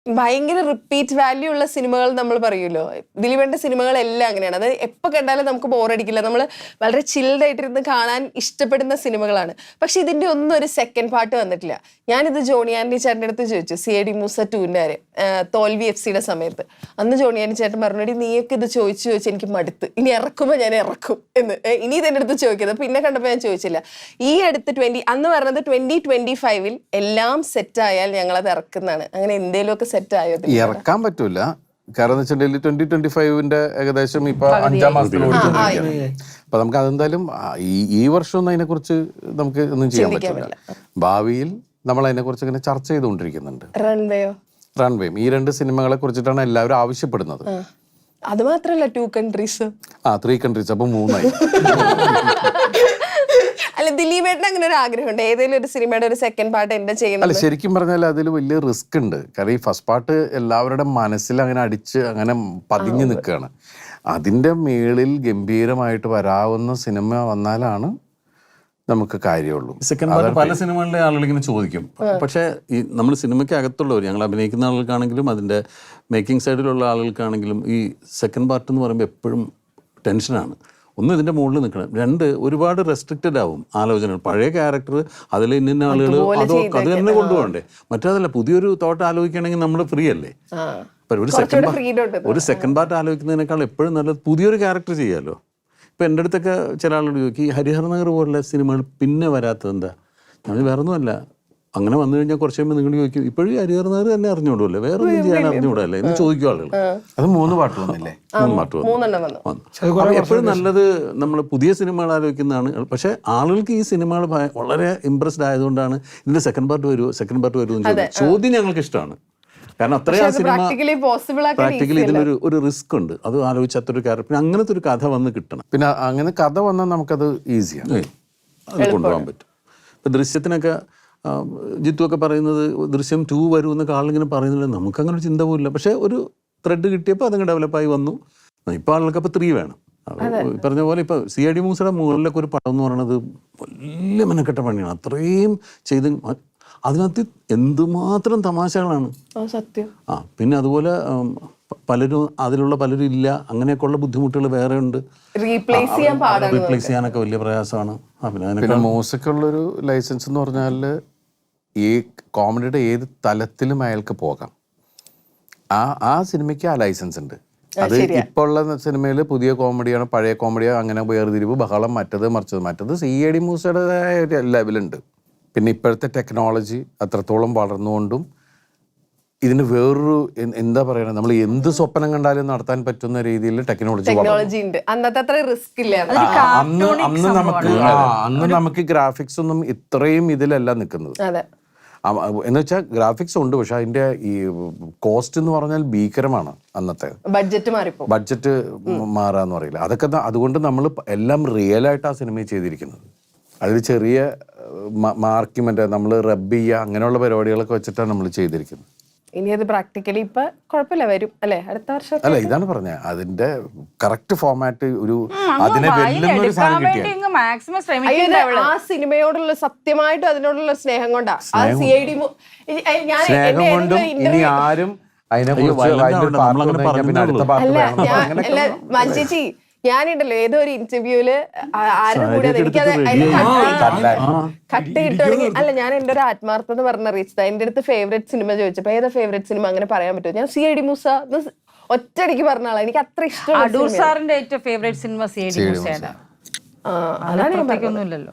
ഭയങ്കര repeat value ഉള്ള സിനിമകൾ നമ്മൾ പറയുമല്ലോ, ദിലീപേട്ടൻ്റെ സിനിമകളെല്ലാം അങ്ങനെയാണ്. അത് എപ്പോൾ കണ്ടാലും നമുക്ക് ബോറടിക്കില്ല, നമ്മൾ വളരെ ചിൽഡ് ആയിട്ടിരുന്ന് കാണാൻ ഇഷ്ടപ്പെടുന്ന സിനിമകളാണ്. പക്ഷെ ഇതിൻ്റെ ഒന്നും ഒരു സെക്കൻഡ് പാർട്ട് വന്നിട്ടില്ല. ഞാനിത് ജോണി ആൻ്റണി ചേട്ടൻ്റെ അടുത്ത് ചോദിച്ചു, CID മൂസ 2-ൻ്റെ തോൽവി FC-യുടെ സമയത്ത്. അന്ന് ജോണി ആൻ്റണി ചേട്ടൻ പറഞ്ഞോടി, നീയൊക്കെ ഇത് ചോദിച്ച് എനിക്ക് മടുത്ത്, ഇനി ഇറക്കുമ്പോൾ ഞാൻ ഇറക്കും എന്ന്. ഇനി ഇതെൻ്റെ അടുത്ത് ചോദിക്കുന്നത്, പിന്നെ കണ്ടപ്പോൾ ഞാൻ ചോദിച്ചില്ല. ഈ അടുത്ത് അന്ന് പറഞ്ഞത് 2025 എല്ലാം സെറ്റായാൽ ഞങ്ങളത് ഇറക്കുന്നതാണ്. അങ്ങനെ എന്തെങ്കിലുമൊക്കെ ഇറക്കാൻ പറ്റൂല, കാരണം എന്ന് വെച്ചിട്ടുണ്ടെങ്കിൽ 2025-ന്റെ ഏകദേശം ഇപ്പൊ 5-ാം മാസത്തിൽ ഓടിക്കൊണ്ടിരിക്കുകയാണ്. അപ്പൊ നമുക്ക് അതെന്തായാലും ഈ വർഷമൊന്നും അതിനെക്കുറിച്ച് നമുക്ക് ഒന്നും ചെയ്യാൻ പറ്റില്ല. ഭാവിയിൽ നമ്മൾ അതിനെക്കുറിച്ച് ഇങ്ങനെ ചർച്ച ചെയ്തുകൊണ്ടിരിക്കുന്നുണ്ട്. റൺവേയും ഈ 2 സിനിമകളെ കുറിച്ചിട്ടാണ് എല്ലാവരും ആവശ്യപ്പെടുന്നത്. അത് മാത്രല്ല 2 countries, 3 countries, അപ്പൊ 3ആയി. അല്ല, ദിലീപേട്ടന് അങ്ങനെ ഒരു ആഗ്രഹമുണ്ട് ഏതെങ്കിലും ഒരു സിനിമയുടെ ഒരു സെക്കൻഡ് പാർട്ട് എന്താ ചെയ്യുന്നത്? അല്ല, ശരിക്കും പറഞ്ഞാൽ അതിൽ വലിയ റിസ്ക് ഉണ്ട്. കാരണം ഈ ഫസ്റ്റ് പാർട്ട് എല്ലാവരുടെ മനസ്സിൽ അങ്ങനെ അടിച്ച് അങ്ങനെ പതിഞ്ഞു നിൽക്കുകയാണ്. അതിൻ്റെ മേളിൽ ഗംഭീരമായിട്ട് വരാവുന്ന സിനിമ വന്നാലാണ് നമുക്ക് കാര്യമുള്ളൂ. സെക്കൻഡ് പാർട്ട് പല സിനിമകളിലെ ആളുകൾ ഇങ്ങനെ ചോദിക്കും. പക്ഷേ ഈ നമ്മൾ സിനിമയ്ക്ക് അകത്തുള്ളവർ, ഞങ്ങൾ അഭിനയിക്കുന്ന ആളുകൾക്കാണെങ്കിലും അതിൻ്റെ മേക്കിംഗ് സൈഡിലുള്ള ആളുകൾക്കാണെങ്കിലും ഈ സെക്കൻഡ് പാർട്ട് എന്ന് പറയുമ്പോൾ എപ്പോഴും ടെൻഷനാണ്. ഒന്ന്, ഇതിൻ്റെ മുകളിൽ നിൽക്കണം. 2, ഒരുപാട് റെസ്ട്രിക്റ്റഡ് ആവും ആലോചനകൾ. പഴയ ക്യാരക്ടർ അതിൽ ഇന്ന ആളുകൾ അത് തന്നെ കൊണ്ടുപോകണ്ടേ. മറ്റേതല്ല, പുതിയൊരു തോട്ട് ആലോചിക്കുകയാണെങ്കിൽ നമ്മൾ ഫ്രീ അല്ലേ. ഒരു സെക്കൻഡ് പാർട്ട് ആലോചിക്കുന്നതിനേക്കാൾ എപ്പോഴും നല്ലത് പുതിയൊരു ക്യാരക്ടർ ചെയ്യാമല്ലോ. ഇപ്പം എൻ്റെ അടുത്തൊക്കെ ചില ആളുകൾ ചോദിക്കും, ഈ ഹരിഹർ നഗർ പോലുള്ള സിനിമകൾ പിന്നെ വരാത്തത് എന്താ? ഞാൻ വേറെ ഒന്നുമല്ല, അങ്ങനെ വന്നു കഴിഞ്ഞാൽ കുറച്ച് കഴിയുമ്പോൾ നിങ്ങൾ ചോദിക്കും, ഇപ്പോഴും ഹരിഹർ നഗർ തന്നെ അറിഞ്ഞുകൂടല്ലേ, വേറെ ഒന്നും ചെയ്യാൻ അറിഞ്ഞുകൂടല്ലേ എന്ന് ചോദിക്കും ആളുകൾ. അത് 3 പാർട്ട് വന്നില്ലേ? 3 പാർട്ട് വന്നു. എപ്പോഴും നല്ലത് നമ്മൾ പുതിയ സിനിമകൾ ആലോചിക്കുന്നതാണ്. പക്ഷേ ആളുകൾക്ക് ഈ സിനിമകൾ വളരെ ഇമ്പ്രസ്ഡ് ആയതുകൊണ്ടാണ് ഇതിൻ്റെ സെക്കൻഡ് പാർട്ട് വരുമോ ചോദ്യം ഞങ്ങൾക്ക് ഇഷ്ടമാണ്. കാരണം അത്രയും ആ സിനിമ പ്രാക്ടിക്കലി ഇതിനൊരു റിസ്ക് ഉണ്ട്. അത് ആലോചിച്ചാത്തൊരു ക്യാരക്ടർ, പിന്നെ അങ്ങനത്തെ ഒരു കഥ വന്ന് കിട്ടണം. പിന്നെ അങ്ങനെ കഥ വന്നാൽ നമുക്കത് ഈസിയാണ്, അത് കൊണ്ടുപോകാൻ പറ്റും. ഇപ്പം ദൃശ്യത്തിനൊക്കെ ജിത്തു ഒക്കെ പറയുന്നത് ദൃശ്യം 2 വരുമെന്നൊക്കെ ആളിങ്ങനെ പറയുന്നില്ല. നമുക്കങ്ങനെ ഒരു ചിന്ത പോലില്ല. പക്ഷേ ഒരു ത്രെഡ് കിട്ടിയപ്പോൾ അതങ്ങ് ഡെവലപ്പായി വന്നു. ഇപ്പോൾ ആളുകൾക്ക് അപ്പോൾ 3 വേണം. പറഞ്ഞ പോലെ ഇപ്പോൾ CID മൂസയുടെ മുകളിലൊക്കെ ഒരു പടം എന്ന് പറയുന്നത് വലിയ മെനക്കെട്ട പണിയാണ്. അത്രയും ചെയ്ത് അതിനകത്ത് എന്തുമാത്രം തമാശകളാണ്. പിന്നെ അതുപോലെ അതിലുള്ള പലരും ഇല്ല, അങ്ങനെയൊക്കെയുള്ള ബുദ്ധിമുട്ടുകൾ വേറെ ഉണ്ട്. റീപ്ലേസ് ചെയ്യാനൊക്കെ വലിയ പ്രയാസമാണ്. പിന്നെ മൂസക്കുള്ളൊരു ലൈസൻസ് എന്ന് പറഞ്ഞാൽ ഈ കോമഡിയുടെ ഏത് തലത്തിലും അയാൾക്ക് പോകാം. ആ സിനിമയ്ക്ക് ആ ലൈസൻസ് ഉണ്ട്. അത് ഇപ്പോൾ ഉള്ള സിനിമയിൽ പുതിയ കോമഡിയാണ്, പഴയ കോമഡിയാണ്, അങ്ങനെ വേർതിരിവ്, ബഹളം, മറ്റത് CID മൂസയുടേതായ ഒരു ലെവലുണ്ട്. പിന്നെ ഇപ്പോഴത്തെ ടെക്നോളജി അത്രത്തോളം വളർന്നുകൊണ്ടും ഇതിന് വേറൊരു എന്താ പറയുക, നമ്മൾ എന്ത് സ്വപ്നം കണ്ടാലും നടത്താൻ പറ്റുന്ന രീതിയിൽ ടെക്നോളജി ഉണ്ട്. അന്നത്തെ അത്ര റിസ്ക് ഇല്ല. അന്ന് നമുക്ക് ഗ്രാഫിക്സ് ഒന്നും ഇത്രയും ഇതിലല്ല നിൽക്കുന്നത്. എന്ന് വെച്ചാൽ ഗ്രാഫിക്സ് ഉണ്ട്, പക്ഷെ അതിന്റെ ഈ കോസ്റ്റ് എന്ന് പറഞ്ഞാൽ ഭീകരമാണ്. അന്നത്തെ ബഡ്ജറ്റ് മാറാന്ന് പറയില്ല. അതൊക്കെ അതുകൊണ്ട് നമ്മൾ എല്ലാം റിയൽ ആയിട്ട് ആ സിനിമ ചെയ്തിരിക്കുന്നത്. അതിൽ ചെറിയ മാർക്കിമെന്റ് നമ്മൾ റബ്ബ് ചെയ്യുക അങ്ങനെയുള്ള പരിപാടികളൊക്കെ വെച്ചിട്ടാണ് നമ്മൾ ചെയ്തിരിക്കുന്നത്. ഇനി അത് പ്രാക്ടിക്കലി ഇപ്പൊ കുഴപ്പമില്ല, വരും അല്ലെ അടുത്ത വർഷം. അല്ല, ഇതാണ് പറഞ്ഞത്, അതിന്റെ കറക്റ്റ് ഫോർമാറ്റ് ഒരു അതിനെ വെല്ലുന്നൊരു സാധനം കിട്ടിയ ആ സിനിമയോടുള്ള സത്യമായിട്ടും അതിനോടുള്ള സ്നേഹം കൊണ്ടാ. സ്നേഹം കൊണ്ടും ഇനി ആരും അതിനെ ചേച്ചി, ഞാനുണ്ടല്ലോ ഏതോ ഒരു ഇന്റർവ്യൂല് ആരുടെ കൂടെ എനിക്കത് കട്ട് കിട്ടുകയാണെങ്കിൽ, അല്ല ഞാൻ എന്റെ ഒരു ആത്മാർത്ഥത പറഞ്ഞറിയിച്ചത്. എന്റെ അടുത്ത് ഫേവറേറ്റ് സിനിമ ചോദിച്ചപ്പോ ഏതാ ഫേവറേറ്റ് സിനിമ അങ്ങനെ പറയാൻ പറ്റുമോ? ഞാൻ CID മൂസ ഒറ്റയടിക്ക് പറഞ്ഞ ആളാ. എനിക്ക് അത്ര ഇഷ്ടം. അടൂർ സാറിന്റെ ഏറ്റവും ഫേവറേറ്റ് സിനിമ CID മൂസ. അതാണ് ഞാൻ പറഞ്ഞൊന്നുമില്ലല്ലോ.